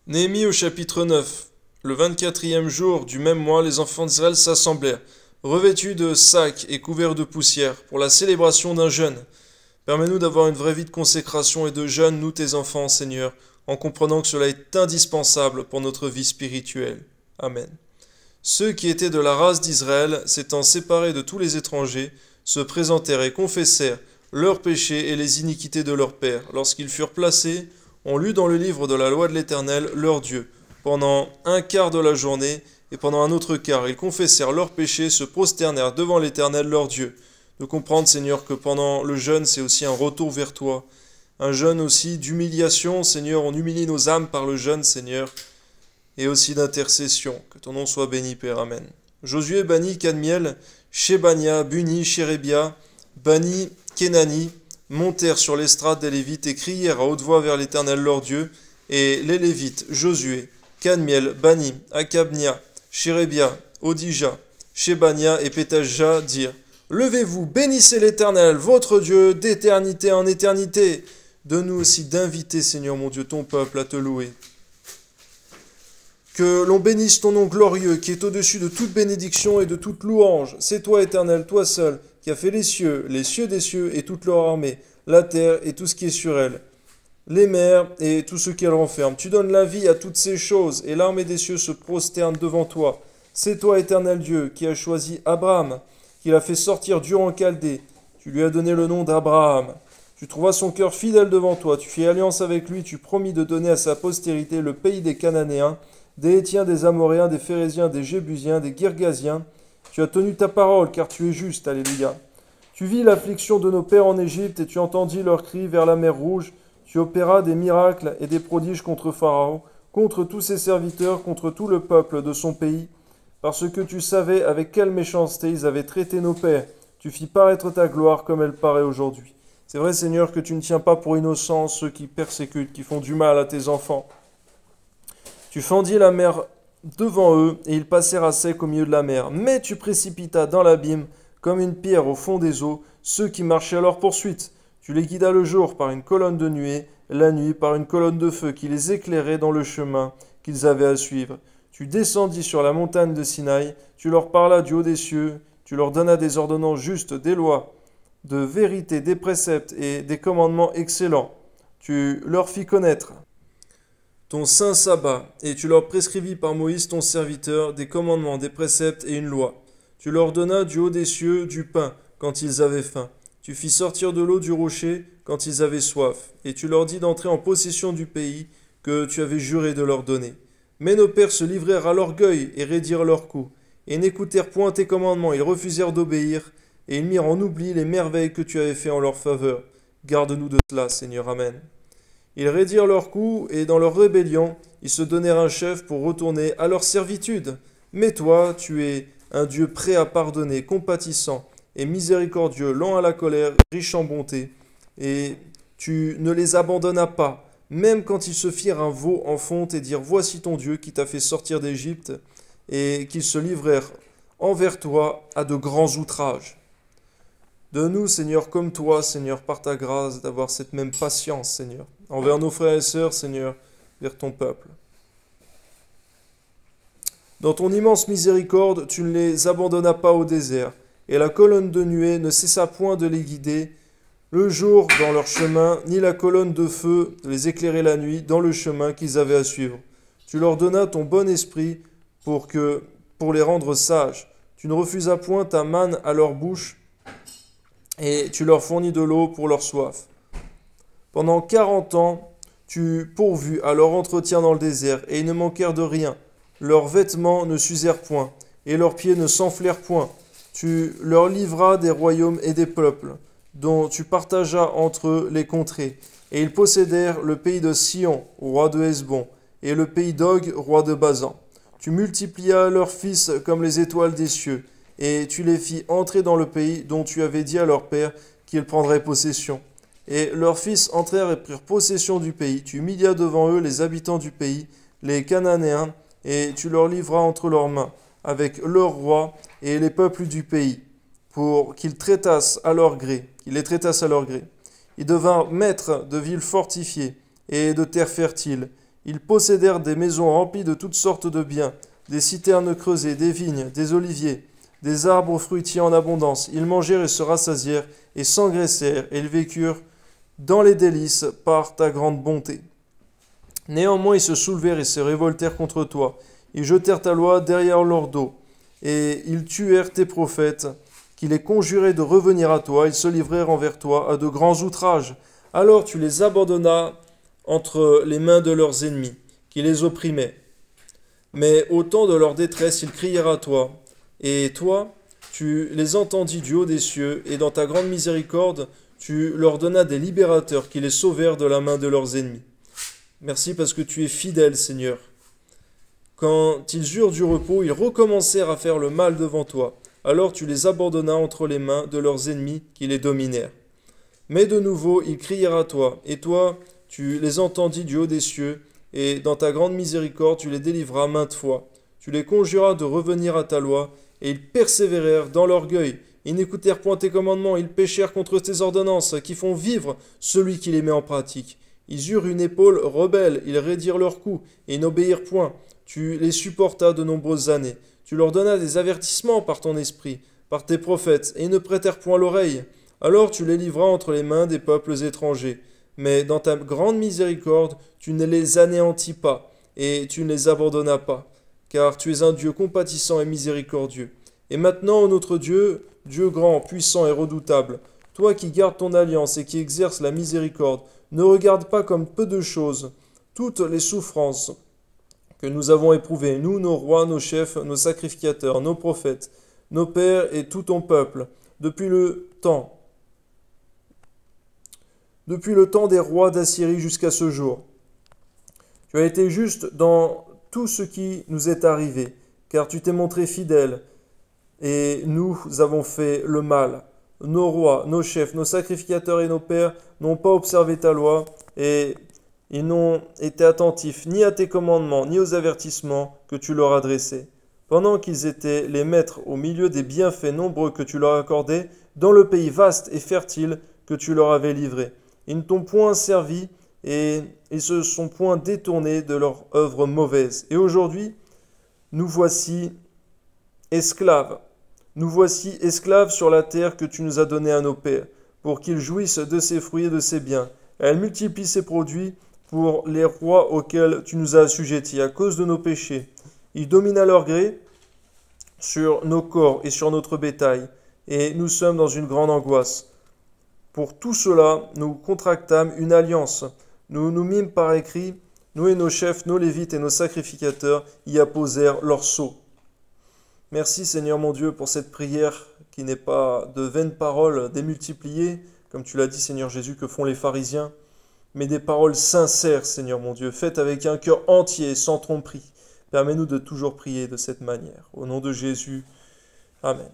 Néhémie au chapitre 9. Le 24e jour du même mois, les enfants d'Israël s'assemblèrent, revêtus de sacs et couverts de poussière, pour la célébration d'un jeûne. Permets-nous d'avoir une vraie vie de consécration et de jeûne, nous tes enfants, Seigneur, en comprenant que cela est indispensable pour notre vie spirituelle. Amen. Ceux qui étaient de la race d'Israël, s'étant séparés de tous les étrangers, se présentèrent et confessèrent leurs péchés et les iniquités de leurs pères. Lorsqu'ils furent placés, on lut dans le livre de la loi de l'Éternel leur Dieu. Pendant un quart de la journée et pendant un autre quart, ils confessèrent leurs péchés, se prosternèrent devant l'Éternel leur Dieu. De comprendre, Seigneur, que pendant le jeûne, c'est aussi un retour vers toi. Un jeûne aussi d'humiliation, Seigneur. On humilie nos âmes par le jeûne, Seigneur. Et aussi d'intercession. Que ton nom soit béni, Père. Amen. Josué bannit Kadmiel, Shebania, Buni, Shérébia, Bani, Kenani, montèrent sur l'estrade des Lévites et crièrent à haute voix vers l'Éternel leur Dieu. Et les Lévites, Josué, Kadmiel, Bani, Akabnia, Shérébia, Odija, Shebania et Pétajah dirent: Levez-vous, bénissez l'Éternel, votre Dieu, d'éternité en éternité. Donne-nous aussi d'inviter, Seigneur mon Dieu, ton peuple à te louer. Que l'on bénisse ton nom glorieux, qui est au-dessus de toute bénédiction et de toute louange. C'est toi, Éternel, toi seul, qui as fait les cieux des cieux et toute leur armée, la terre et tout ce qui est sur elle, les mers et tout ce qu'elles renferment. Tu donnes la vie à toutes ces choses, et l'armée des cieux se prosterne devant toi. C'est toi, Éternel Dieu, qui as choisi Abraham, qui l'a fait sortir d'Ur en Chaldée. Tu lui as donné le nom d'Abraham. Tu trouvas son cœur fidèle devant toi. Tu fis alliance avec lui. Tu promis de donner à sa postérité le pays des Cananéens, des Hétiens, des Amoréens, des Phéréziens, des Jébusiens, des Girgasiens. Tu as tenu ta parole, car tu es juste. Alléluia. Tu vis l'affliction de nos pères en Égypte, et tu entendis leurs cris vers la mer Rouge. Tu opéras des miracles et des prodiges contre Pharaon, contre tous ses serviteurs, contre tout le peuple de son pays, parce que tu savais avec quelle méchanceté ils avaient traité nos pères. Tu fis paraître ta gloire comme elle paraît aujourd'hui. C'est vrai, Seigneur, que tu ne tiens pas pour innocents ceux qui persécutent, qui font du mal à tes enfants. Tu fendis la mer devant eux, et ils passèrent à sec au milieu de la mer. Mais tu précipitas dans l'abîme, comme une pierre au fond des eaux, ceux qui marchaient à leur poursuite. Tu les guidas le jour par une colonne de nuée, la nuit par une colonne de feu qui les éclairait dans le chemin qu'ils avaient à suivre. Tu descendis sur la montagne de Sinaï, tu leur parlas du haut des cieux, tu leur donnas des ordonnances justes, des lois, de vérité, des préceptes et des commandements excellents. Tu leur fis connaître ton saint sabbat, et tu leur prescrivis par Moïse ton serviteur des commandements, des préceptes et une loi. Tu leur donnas du haut des cieux du pain quand ils avaient faim. Tu fis sortir de l'eau du rocher quand ils avaient soif, et tu leur dis d'entrer en possession du pays que tu avais juré de leur donner. Mais nos pères se livrèrent à l'orgueil et raidirent leurs coups, et n'écoutèrent point tes commandements, ils refusèrent d'obéir, et ils mirent en oubli les merveilles que tu avais fait en leur faveur. Garde-nous de cela, Seigneur. Amen. Ils raidirent leurs coups, et dans leur rébellion, ils se donnèrent un chef pour retourner à leur servitude. Mais toi, tu es un Dieu prêt à pardonner, compatissant et miséricordieux, lent à la colère, riche en bonté. Et tu ne les abandonnas pas, même quand ils se firent un veau en fonte et dirent: Voici ton Dieu qui t'a fait sortir d'Égypte, et qu'ils se livrèrent envers toi à de grands outrages. Donne-nous, Seigneur, comme toi, Seigneur, par ta grâce, d'avoir cette même patience, Seigneur, envers nos frères et sœurs, Seigneur, vers ton peuple. Dans ton immense miséricorde, tu ne les abandonnas pas au désert, et la colonne de nuée ne cessa point de les guider le jour dans leur chemin, ni la colonne de feu de les éclairer la nuit dans le chemin qu'ils avaient à suivre. Tu leur donnas ton bon esprit pour les rendre sages. Tu ne refusas point ta manne à leur bouche, et tu leur fournis de l'eau pour leur soif. Pendant 40 ans, tu pourvus à leur entretien dans le désert, et ils ne manquèrent de rien. Leurs vêtements ne s'usèrent point, et leurs pieds ne s'enflèrent point. Tu leur livras des royaumes et des peuples, dont tu partageas entre eux les contrées. Et ils possédèrent le pays de Sion, roi de Hesbon, et le pays d'Og, roi de Basan. Tu multiplias leurs fils comme les étoiles des cieux, et tu les fis entrer dans le pays dont tu avais dit à leur père qu'ils prendraient possession. Et leurs fils entrèrent et prirent possession du pays. Tu humilias devant eux les habitants du pays, les Cananéens, et tu leur livras entre leurs mains, avec leurs rois et les peuples du pays, pour qu'ils les traitassent à leur gré. Ils devinrent maîtres de villes fortifiées et de terres fertiles. Ils possédèrent des maisons remplies de toutes sortes de biens, des citernes creusées, des vignes, des oliviers, des arbres fruitiers en abondance. Ils mangèrent et se rassasièrent, et s'engraissèrent, et ils vécurent dans les délices par ta grande bonté. Néanmoins ils se soulevèrent et se révoltèrent contre toi. Ils jetèrent ta loi derrière leur dos, et ils tuèrent tes prophètes, qui les conjuraient de revenir à toi. Ils se livrèrent envers toi à de grands outrages. Alors tu les abandonnas entre les mains de leurs ennemis, qui les opprimaient. Mais au temps de leur détresse, ils crièrent à toi. Et toi, tu les entendis du haut des cieux, et dans ta grande miséricorde, tu leur donnas des libérateurs qui les sauvèrent de la main de leurs ennemis. Merci parce que tu es fidèle, Seigneur. Quand ils eurent du repos, ils recommencèrent à faire le mal devant toi. Alors tu les abandonnas entre les mains de leurs ennemis qui les dominèrent. Mais de nouveau, ils crièrent à toi, et toi, tu les entendis du haut des cieux, et dans ta grande miséricorde, tu les délivras maintes fois. Tu les conjuras de revenir à ta loi, et ils persévérèrent dans l'orgueil. Ils n'écoutèrent point tes commandements, ils péchèrent contre tes ordonnances, qui font vivre celui qui les met en pratique. Ils eurent une épaule rebelle, ils raidirent leur cou, et n'obéirent point. Tu les supportas de nombreuses années. Tu leur donnas des avertissements par ton esprit, par tes prophètes, et ils ne prêtèrent point l'oreille. Alors tu les livras entre les mains des peuples étrangers. Mais dans ta grande miséricorde, tu ne les anéantis pas, et tu ne les abandonnas pas, car tu es un Dieu compatissant et miséricordieux. Et maintenant, ô notre Dieu, Dieu grand, puissant et redoutable, toi qui gardes ton alliance et qui exerces la miséricorde, ne regarde pas comme peu de choses toutes les souffrances que nous avons éprouvées, nous, nos rois, nos chefs, nos sacrificateurs, nos prophètes, nos pères et tout ton peuple, depuis le temps des rois d'Assyrie jusqu'à ce jour. Tu as été juste dans tout ce qui nous est arrivé, car tu t'es montré fidèle, et nous avons fait le mal. Nos rois, nos chefs, nos sacrificateurs et nos pères n'ont pas observé ta loi, et ils n'ont été attentifs ni à tes commandements, ni aux avertissements que tu leur adressais. Pendant qu'ils étaient les maîtres au milieu des bienfaits nombreux que tu leur accordais, dans le pays vaste et fertile que tu leur avais livré. Ils ne t'ont point servi et ils se sont point détournés de leur œuvre mauvaise. Et aujourd'hui, nous voici esclaves. Nous voici esclaves sur la terre que tu nous as donnée à nos pères, pour qu'ils jouissent de ses fruits et de ses biens. Elle multiplie ses produits pour les rois auxquels tu nous as assujettis à cause de nos péchés. Ils dominent à leur gré sur nos corps et sur notre bétail, et nous sommes dans une grande angoisse. Pour tout cela, nous contractâmes une alliance. Nous nous mîmes par écrit, nous et nos chefs, nos lévites et nos sacrificateurs y apposèrent leur sceau. Merci Seigneur mon Dieu pour cette prière qui n'est pas de vaines paroles démultipliées, comme tu l'as dit Seigneur Jésus, que font les pharisiens, mais des paroles sincères Seigneur mon Dieu, faites avec un cœur entier, sans tromperie. Permets-nous de toujours prier de cette manière. Au nom de Jésus, Amen.